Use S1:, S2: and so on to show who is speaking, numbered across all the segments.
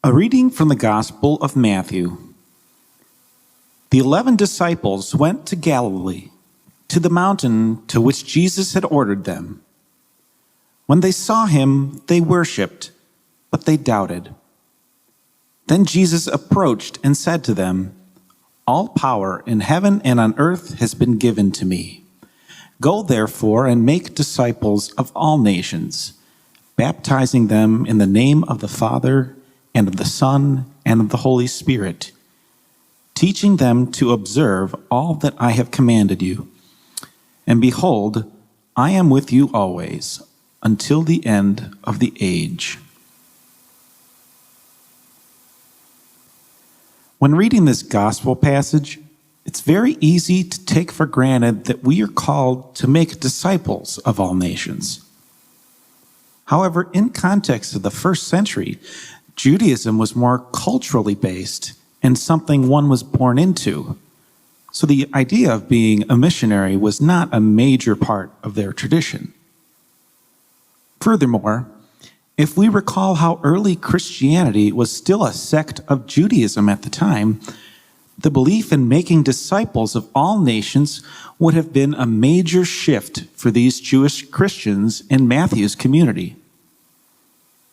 S1: A reading from the Gospel of Matthew. The 11 disciples went to Galilee, to the mountain to which Jesus had ordered them. When they saw him, they worshipped, but they doubted. Then Jesus approached and said to them, "All power in heaven and on earth has been given to me. Go therefore and make disciples of all nations, baptizing them in the name of the Father, and of the Son, and of the Holy Spirit, teaching them to observe all that I have commanded you. And behold, I am with you always, until the end of the age." When reading this gospel passage, it's very easy to take for granted that we are called to make disciples of all nations. However, in context of the first century, Judaism was more culturally based and something one was born into. So the idea of being a missionary was not a major part of their tradition. Furthermore, if we recall how early Christianity was still a sect of Judaism at the time, the belief in making disciples of all nations would have been a major shift for these Jewish Christians in Matthew's community.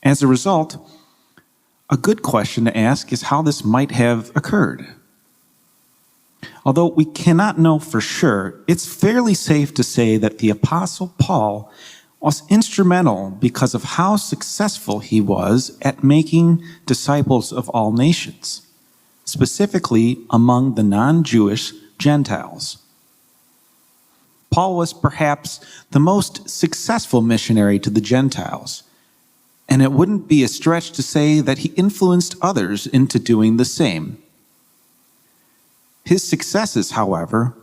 S1: As a result, a good question to ask is how this might have occurred. Although we cannot know for sure, it's fairly safe to say that the Apostle Paul was instrumental because of how successful he was at making disciples of all nations, specifically among the non-Jewish Gentiles. Paul was perhaps the most successful missionary to the Gentiles, and it wouldn't be a stretch to say that he influenced others into doing the same. His successes, however,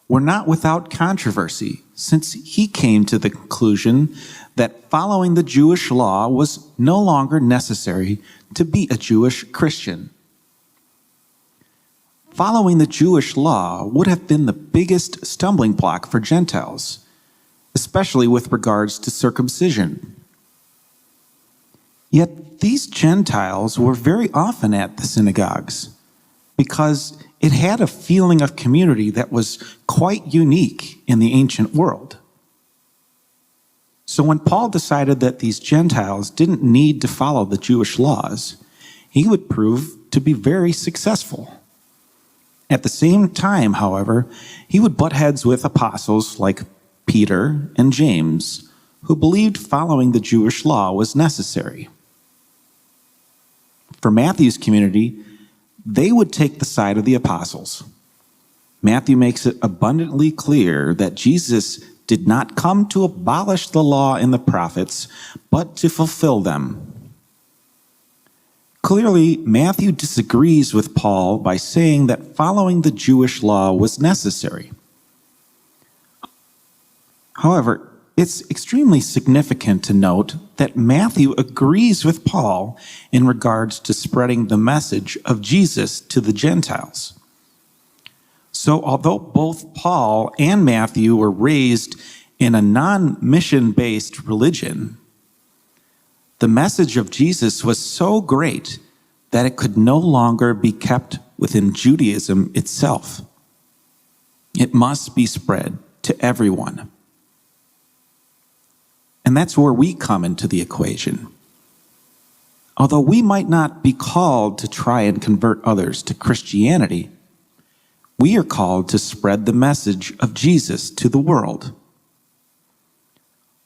S1: were not without controversy, since he came to the conclusion that following the Jewish law was no longer necessary to be a Jewish Christian. Following the Jewish law would have been the biggest stumbling block for Gentiles, especially with regards to circumcision. Yet these Gentiles were very often at the synagogues because it had a feeling of community that was quite unique in the ancient world. So when Paul decided that these Gentiles didn't need to follow the Jewish laws, he would prove to be very successful. At the same time, however, he would butt heads with apostles like Peter and James, who believed following the Jewish law was necessary. For Matthew's community, they would take the side of the apostles. Matthew makes it abundantly clear that Jesus did not come to abolish the law and the prophets, but to fulfill them. Clearly, Matthew disagrees with Paul by saying that following the Jewish law was necessary. However, it's extremely significant to note that Matthew agrees with Paul in regards to spreading the message of Jesus to the Gentiles. So although both Paul and Matthew were raised in a non-mission-based religion, the message of Jesus was so great that it could no longer be kept within Judaism itself. It must be spread to everyone. And that's where we come into the equation. Although we might not be called to try and convert others to Christianity, we are called to spread the message of Jesus to the world.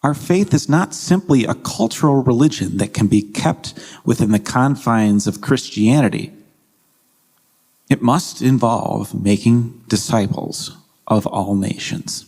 S1: Our faith is not simply a cultural religion that can be kept within the confines of Christianity. It must involve making disciples of all nations.